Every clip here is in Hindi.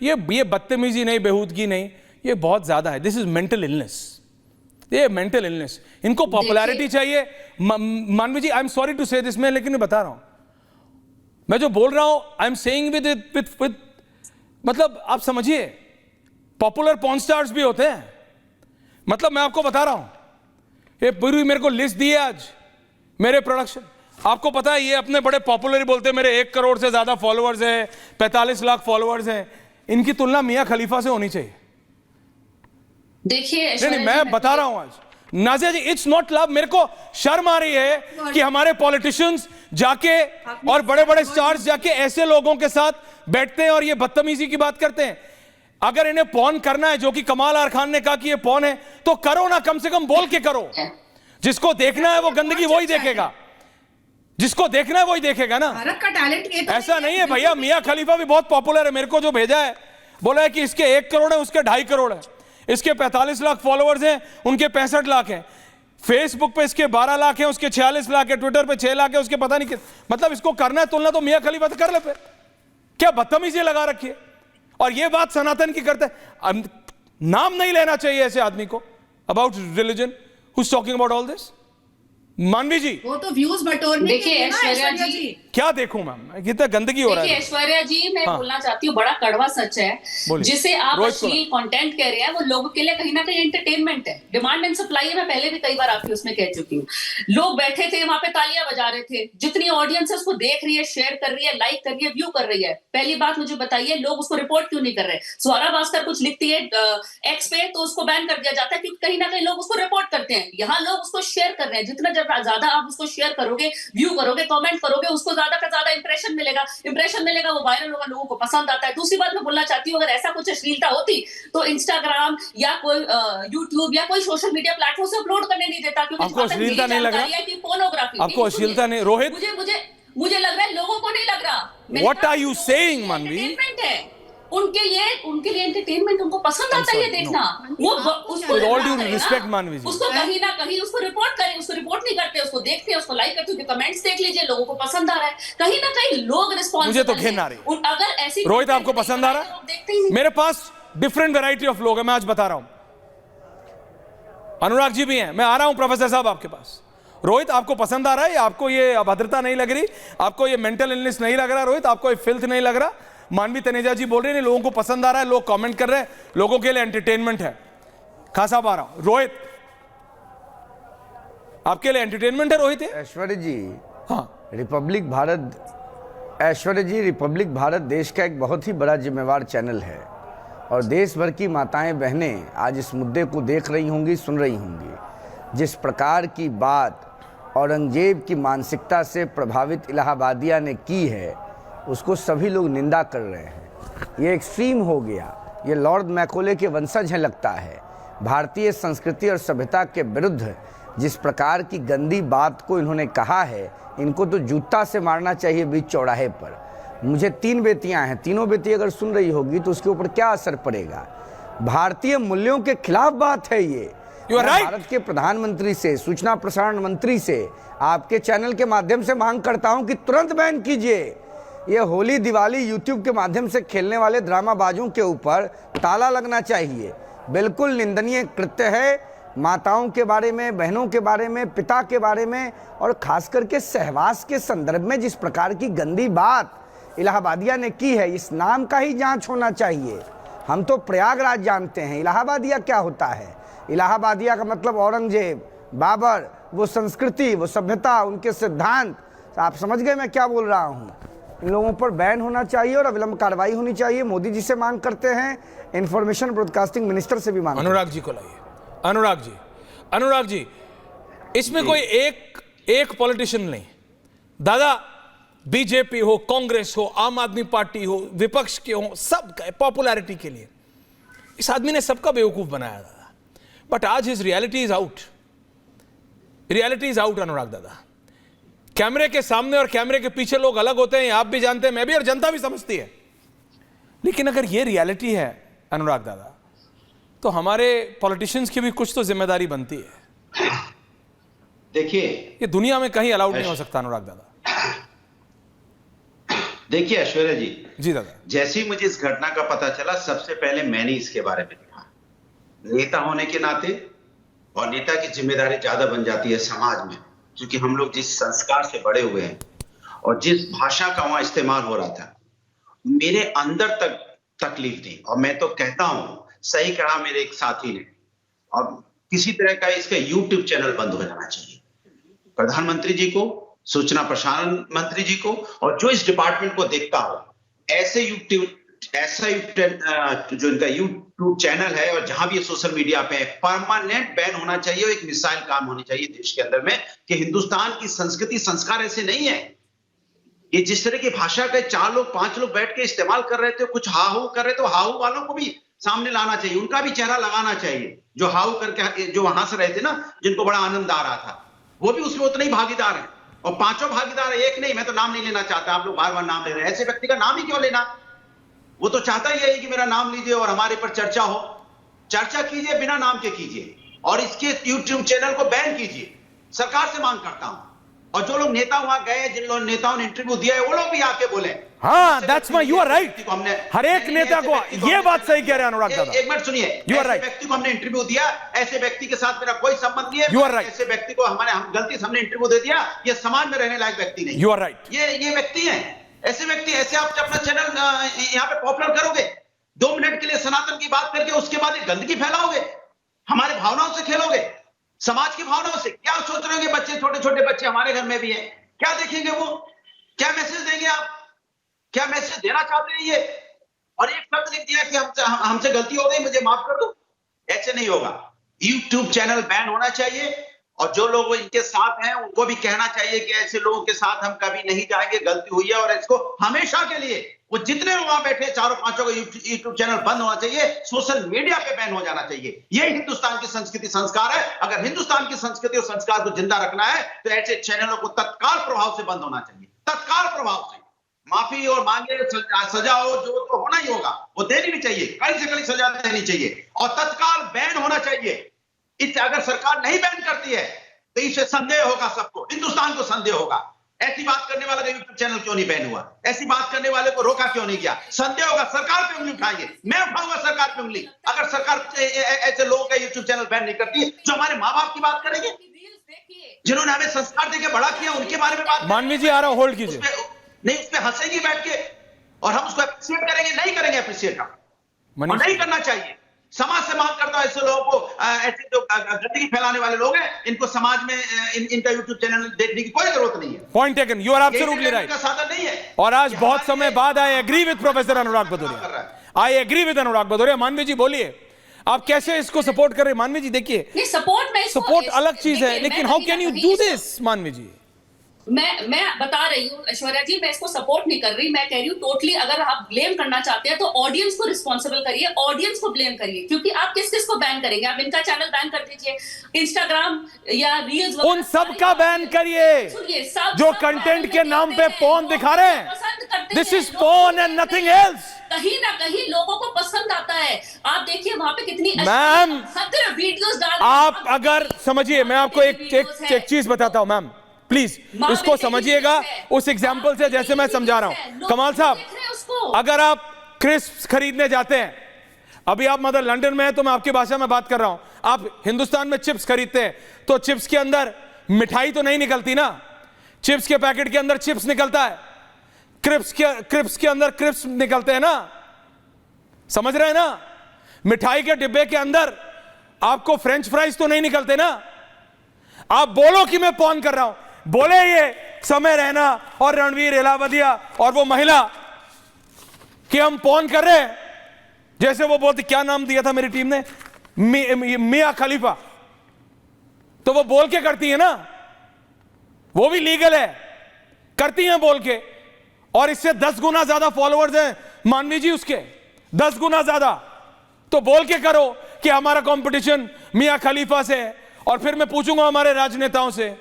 ये बदतमीजी नहीं, बेहूदगी नहीं, ये बहुत ज्यादा है। दिस इज मेंटल इलनेस, ये मेंटल इलनेस। इनको पॉपुलैरिटी चाहिए। मानवी जी, आई एम सॉरी टू से दिस, मैं लेकिन मैं बता रहा हूं, मैं जो बोल रहा हूं आई एम सेइंग विद मतलब आप समझिए, पॉपुलर पॉर्न स्टार्स भी होते हैं। मतलब मैं आपको बता रहा हूं, ये पूरी मेरे को लिस्ट दी है आज मेरे प्रोडक्शन। आपको पता है ये अपने बड़े पॉपुलर ही बोलते हैं, मेरे 1 करोड़ से ज्यादा फॉलोअर्स हैं, 45 लाख फॉलोअर्स हैं। इनकी तुलना मियां खलीफा से होनी चाहिए। देखिए नहीं, मैं बता रहा हूं आज नाजिया जी, इट्स नॉट लव। मेरे को शर्म आ रही है कि हमारे पॉलिटिशियंस जाके और बड़े बड़े स्टार्स जाके ऐसे लोगों के साथ बैठते हैं और ये बदतमीजी की बात करते हैं। अगर इन्हें पॉन करना है, जो कि कमाल आर खान ने कहा कि ये पॉन है, तो करो ना, कम से कम बोल के करो। जिसको देखना है वो गंदगी वही देखेगा, जिसको देखना है वही देखेगा ना। भारत का टैलेंट ये तो ऐसा नहीं है भैया, मियां खलीफा भी बहुत पॉपुलर है। मेरे को जो भेजा है, बोला है कि इसके 1 करोड़ है, उसके 2.5 करोड़ है, इसके 45 लाख फॉलोअर्स हैं, उनके 65 लाख हैं, फेसबुक पे इसके 12 लाख हैं, उसके 46 लाख है, ट्विटर पे 6 लाख है, उसके पता नहीं मतलब इसको करना है तुलना, तो मियां खलीफा से कर ले। फिर क्या बदतमीजी लगा रखी है। और ये बात सनातन की करते हैं। नाम नहीं लेना चाहिए ऐसे आदमी को about religion who is talking about all this. मानवी जी, वो तो व्यूज बटोरने के लिए ना ऐश्वर्या जी। क्या देखूं मैम, कितना गंदगी हो रहा है। ऐश्वर्या जी, मैं बोलना चाहती हूँ, बड़ा कड़वा सच है, जिसे आप अश्लील कंटेंट कह रहे हैं, वो लोगों के लिए कहीं ना कहीं एंटरटेनमेंट है। डिमांड एंड सप्लाई है, मैं पहले भी कई बार आपकी उसमें कह चुकी हूँ। लोग बैठे थे वहां पे, तालियां बजा रहे थे, जितनी ऑडियंस है उसको देख रही है, शेयर कर रही है, लाइक कर रही है, व्यू कर रही है। पहली बात मुझे बताइए, लोग उसको रिपोर्ट क्यों नहीं कर रहे? स्वरा भास्कर कुछ लिखती है एक्स पे, तो उसको बैन कर दिया जाता है, क्योंकि कहीं ना कहीं लोग उसको रिपोर्ट करते हैं। यहाँ लोग उसको शेयर कर रहे हैं। जितना ज्यादा आप उसको शेयर करोगे, व्यू करोगे, कमेंट करोगे, उसको ज्यादा का ज्यादा इंप्रेशन मिलेगा, वो वायरल होगा, लोगों को पसंद आता है। दूसरी बात मैं बोलना चाहती हूँ, अगर ऐसा कुछ अश्लीलता होती तो इंस्टाग्राम या कोई यूट्यूब या कोई सोशल मीडिया प्लेटफॉर्म से अपलोड करने नहीं देता, क्योंकि आपको अश्लीलता नहीं लग रहा है कि पोर्नोग्राफी, आपको अश्लीलता नहीं। रोहित, मुझे लग रहा है, लोगों को नहीं लग रहा। व्हाट आर यू सेइंग मानवी? उनके लिए एंटरटेनमेंट, उनको पसंद आता है ये देखना। वो उसको ऑल ड्यू रिस्पेक्ट मानवी जी, उसको कहीं ना कहीं उसको रिपोर्ट करें, उसको रिपोर्ट नहीं करते, उसको देखते हैं, उसको लाइक करते हैं, कमेंट्स देख लीजिए, लोगों को पसंद आ रहा है। कहीं ना कहीं लोग रिस्पॉन्स, मुझे तो घिन आ रही है। अगर ऐसी रोहित, आपको पसंद आ रहा है? मेरे पास डिफरेंट वैरायटी ऑफ लोग है, मैं आज बता रहा हूं। अनुराग जी भी हैं, मैं आ रहा हूं प्रोफेसर साहब आपके पास। रोहित, आपको पसंद आ रहा है? आपको ये अभद्रता नहीं लग रही? आपको ये मेंटल इलनेस नहीं लग रहा? रोहित, आपको ये फिल्थ नहीं लग रहा? मानवी तनेजा जी बोल रहे हैं लोगों को पसंद आ रहा है, लोग कमेंट कर रहे हैं, लोगों के लिए एंटरटेनमेंट है। खान साहब आ रहा हूं। रोहित, आपके लिए एंटरटेनमेंट है? रोहित, ऐश्वर्या जी, हाँ, रिपब्लिक भारत, ऐश्वर्या जी, रिपब्लिक भारत देश का एक बहुत ही बड़ा जिम्मेवार चैनल है और देश भर की माताएं बहनें आज इस मुद्दे को देख रही होंगी, सुन रही होंगी। जिस प्रकार की बात औरंगजेब की मानसिकता से प्रभावित इलाहाबादिया ने की है, उसको सभी लोग निंदा कर रहे हैं। ये एक्सट्रीम हो गया, ये लॉर्ड मैकोले के वंशज हैं लगता है। भारतीय संस्कृति और सभ्यता के विरुद्ध जिस प्रकार की गंदी बात को इन्होंने कहा है, इनको तो जूता से मारना चाहिए बीच चौराहे पर। मुझे 3 बेटियां हैं, तीनों बेटी अगर सुन रही होगी तो उसके ऊपर क्या असर पड़ेगा। भारतीय मूल्यों के खिलाफ बात है ये। भारत के प्रधानमंत्री से, सूचना प्रसारण मंत्री से, आपके चैनल के माध्यम से मांग करता हूं कि तुरंत बैन कीजिए। ये होली दिवाली यूट्यूब के माध्यम से खेलने वाले ड्रामाबाजों के ऊपर ताला लगना चाहिए। बिल्कुल निंदनीय कृत्य है। माताओं के बारे में, बहनों के बारे में, पिता के बारे में और खास करके सहवास के संदर्भ में जिस प्रकार की गंदी बात इलाहाबादिया ने की है, इस नाम का ही जांच होना चाहिए। हम तो प्रयागराज जानते हैं, इलाहाबादिया क्या होता है। इलाहाबादिया का मतलब औरंगजेब, बाबर, वो संस्कृति, वो सभ्यता, उनके सिद्धांत। आप समझ गए मैं क्या बोल रहा हूँ। इन लोगों पर बैन होना चाहिए और अविलंब कार्रवाई होनी चाहिए। मोदी जी से मांग करते हैं, इंफॉर्मेशन ब्रॉडकास्टिंग मिनिस्टर से भी मांग। अनुराग जी को लाइए। अनुराग जी, इसमें कोई एक पॉलिटिशियन नहीं दादा, बीजेपी हो, कांग्रेस हो, आम आदमी पार्टी हो, विपक्ष के हो, सब पॉपुलैरिटी के लिए इस आदमी ने सबका बेवकूफ बनाया दादा। बट आज हिज रियलिटी इज आउट। अनुराग दादा, कैमरे के सामने और कैमरे के पीछे लोग अलग होते हैं, आप भी जानते हैं, मैं भी, और जनता भी समझती है। लेकिन अगर ये रियलिटी है अनुराग दादा, तो हमारे पॉलिटिशियंस की भी कुछ तो जिम्मेदारी बनती है। देखिए, ये दुनिया में कहीं अलाउड नहीं हो सकता अनुराग दादा। देखिए ऐश्वर्या जी, जी दादा, जैसे ही मुझे इस घटना का पता चला, सबसे पहले मैंने इसके बारे में लिखा। नेता होने के नाते, और नेता की जिम्मेदारी ज्यादा बन जाती है समाज में, क्योंकि हम लोग जिस संस्कार से बड़े हुए हैं और जिस भाषा का वहां इस्तेमाल हो रहा था, मेरे अंदर तक तकलीफ थी। और मैं तो कहता हूं, सही कहा मेरे एक साथी ने, और किसी तरह का इसका यूट्यूब चैनल बंद हो जाना चाहिए। प्रधानमंत्री जी को, सूचना प्रसारण मंत्री जी को, और जो इस डिपार्टमेंट को देखता हो, ऐसा जो इनका यूट्यूब चैनल है और जहां भी ये सोशल मीडिया पे परमानेंट बैन होना चाहिए। और एक मिसाइल काम होनी चाहिए देश के अंदर में कि हिंदुस्तान की संस्कृति संस्कार ऐसे नहीं है। ये जिस तरह की भाषा के 4 लोग 5 लोग बैठ के इस्तेमाल कर रहे थे, कुछ हाहू कर रहे थे, हाहू वालों को भी सामने लाना चाहिए, उनका भी चेहरा लगाना चाहिए। जो हाहू करके जो हंस रहे थे ना, जिनको बड़ा आनंद आ रहा था, वो भी उसमें उतने ही भागीदार हैं। और 5 भागीदार है, एक नहीं। मैं तो नाम नहीं लेना चाहता, आप लोग बार बार नाम ले रहे हैं। ऐसे व्यक्ति का नाम ही क्यों लेना? वो तो चाहता ही है कि मेरा नाम लीजिए और हमारे पर चर्चा हो। चर्चा कीजिए, बिना नाम के कीजिए, और इसके यूट्यूब चैनल को बैन कीजिए। सरकार से मांग करता हूं। और जो लोग नेता वहां गए, जिन लोग नेताओं ने इंटरव्यू दिया है, वो लोग भी आके बोले। हाँ, that's my, you are right. हर एक नेता को ये बात सही कह रहे हैं अनुराग दादा। एक मिनट सुनिए, यू आर राइट। व्यक्ति को हमने इंटरव्यू दिया, ऐसे व्यक्ति के साथ मेरा कोई संबंध नहीं है। You are right. ऐसे व्यक्ति को हम गलती से हमने इंटरव्यू दे दिया, ये समाज में रहने लायक व्यक्ति नहीं। You are right. ये व्यक्ति है, ऐसे व्यक्ति, ऐसे आप अपना चैनल यहाँ पे पॉपुलर करोगे, 2 मिनट के लिए सनातन की बात करके उसके बाद एक गंदगी फैलाओगे, हमारे भावनाओं से खेलोगे, समाज की भावनाओं से। क्या सोच रहे होंगे बच्चे, छोटे छोटे बच्चे हमारे घर में भी हैं, क्या देखेंगे वो? क्या मैसेज देंगे आप? क्या मैसेज देना चाहते हैं ये? और एक शब्द लिख दिया कि हमसे गलती हो गई, मुझे माफ कर दो। ऐसे नहीं होगा। यूट्यूब चैनल बैन होना चाहिए, और जो लोग इनके साथ हैं उनको भी कहना चाहिए कि ऐसे लोगों के साथ हम कभी नहीं जाएंगे, गलती हुई है। और इसको हमेशा के लिए, वो जितने लोग वहां बैठे 4-5 का यूट्यूब चैनल बंद होना चाहिए, सोशल मीडिया पे बैन हो जाना चाहिए। यही हिंदुस्तान की संस्कृति संस्कार है। अगर हिंदुस्तान की संस्कृति और संस्कार को जिंदा रखना है तो ऐसे चैनलों को तत्काल प्रभाव से बंद होना चाहिए, तत्काल प्रभाव से। माफी और मांगे, सजा हो, जो तो होना ही होगा, वो देनी भी चाहिए, कड़ी से कड़ी सजा देनी चाहिए, और तत्काल बैन होना चाहिए। इससे अगर सरकार नहीं बैन करती है तो इससे संदेह होगा, सबको, हिंदुस्तान को संदेह होगा। ऐसी बात करने वाले का यूट्यूब चैनल क्यों नहीं बैन हुआ? ऐसी बात करने वाले को रोका क्यों नहीं गया? संदेह होगा, सरकार पे उंगली उठाइए। मैं उठाऊंगा सरकार पे उंगली अगर सरकार ऐसे लोगों का यूट्यूब चैनल बैन नहीं करती। जो हमारे माँ बाप की बात करेंगे, जिन्होंने हमें संस्कार देके बड़ा किया, उनके बारे में बात। मानवी जी आ रहा, होल्ड कीजिए। नहीं, उस पर हंसेंगी बैठ के, और हम उसको अप्रिशिएट करेंगे? नहीं करेंगे अप्रिशिएट, और नहीं करना चाहिए। समाज से मांग करता है ऐसे लोगों को, ऐसे जो गंदगी फैलाने वाले लोग हैं, इनको समाज में इनका यूट्यूब चैनल देखने की कोई जरूरत नहीं है। Point taken, you are absolutely right. साधन नहीं है। और आज बहुत समय बाद I agree with professor Anurag Bhadauria, I agree with Anurag Bhadauria. Manvi ji बोलिए, आप कैसे इसको सपोर्ट कर रहे हैं? मानवी जी देखिए, सपोर्ट अलग चीज है, लेकिन how can you do this? मानवी जी, मैं बता रही हूँ ऐश्वर्या जी, मैं इसको सपोर्ट नहीं कर रही। मैं कह रही हूँ टोटली, अगर आप ब्लेम करना चाहते हैं तो ऑडियंस को रिस्पॉन्सिबल करिए, ऑडियंस को ब्लेम करिए, क्योंकि आप किस किस को बैन करेंगे? आप इनका चैनल बैन कर दीजिए, इंस्टाग्राम या रील्स, उन सब का बैन करिए जो कंटेंट के नाम पे पोर्न दिखा रहे हैं। This is porn and nothing else. कहीं ना कहीं लोगों को पसंद आता है। आप देखिए वहां पे कितनी मैम वीडियोस डाल, आप अगर समझिए, मैं आपको एक चीज बताता हूं मैम, प्लीज इसको समझिएगा उस एग्जाम्पल से, जैसे मैं समझा रहा हूं। कमाल साहब, अगर आप क्रिस्प्स खरीदने जाते हैं, अभी आप मतलब लंदन में हैं तो मैं आपकी भाषा में बात कर रहा हूं, आप हिंदुस्तान में चिप्स खरीदते हैं तो चिप्स के अंदर मिठाई तो नहीं निकलती ना, चिप्स के पैकेट के अंदर चिप्स निकलता है, क्रिस्प्स के अंदर क्रिस्प्स निकलते हैं ना, समझ रहे हैं ना? मिठाई के डिब्बे के अंदर आपको फ्रेंच फ्राइज तो नहीं निकलते ना। आप बोलो कि मैं पॉन कर रहा हूं, बोले ये समय रैना और रणवीर एलावदिया और वो महिला कि हम पॉन कर रहे हैं, जैसे वो बोलती, क्या नाम दिया था मेरी टीम ने, मिया खलीफा, तो वो बोल के करती है ना, वो भी लीगल है, करती हैं बोल के, और इससे 10 गुना ज्यादा फॉलोअर्स हैं मानवी जी उसके, 10 गुना ज्यादा। तो बोल के करो कि हमारा कंपटीशन मिया खलीफा से है, और फिर मैं पूछूंगा हमारे राजनेताओं से,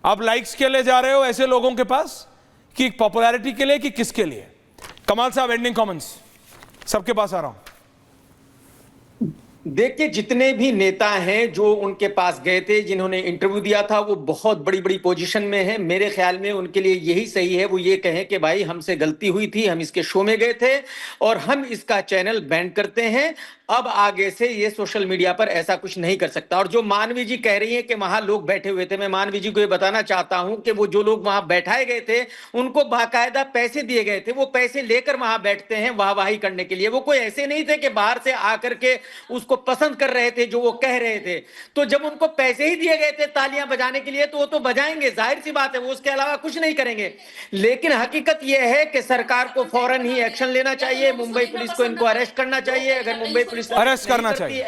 आप लाइक्स के लिए जा रहे हो ऐसे लोगों के पास कि पॉपुलैरिटी के लिए कि किसके लिए? कमाल साहब, एंडिंग कमेंट्स, सबके पास आ रहा हूं। देखिए, जितने भी नेता हैं जो उनके पास गए थे, जिन्होंने इंटरव्यू दिया था, वो बहुत बड़ी बड़ी पोजीशन में हैं। मेरे ख्याल में उनके लिए यही सही है, वो ये कहें कि भाई हमसे गलती हुई थी, हम इसके शो में गए थे और हम इसका चैनल बैन करते हैं। अब आगे से ये सोशल मीडिया पर ऐसा कुछ नहीं कर सकता। और जो मानवी जी कह रही हैं कि वहां लोग बैठे हुए थे, मैं मानवी जी को ये बताना चाहता हूं कि वो जो लोग वहां बैठाए गए थे उनको बाकायदा पैसे दिए गए थे। वो पैसे लेकर वहां बैठते हैं वाहवाही करने के लिए। वो कोई ऐसे नहीं थे कि बाहर से आकर के उसको पसंद कर रहे थे जो वो कह रहे थे। तो जब उनको पैसे ही दिए गए थे तालियां बजाने के लिए तो वो तो बजाएंगे, जाहिर सी बात है, वो उसके अलावा कुछ नहीं करेंगे। लेकिन हकीकत यह है कि सरकार को फौरन ही एक्शन लेना चाहिए। मुंबई पुलिस को इनको अरेस्ट करना चाहिए। अगर मुंबई पुलिस अरेस्ट करना चाहिए।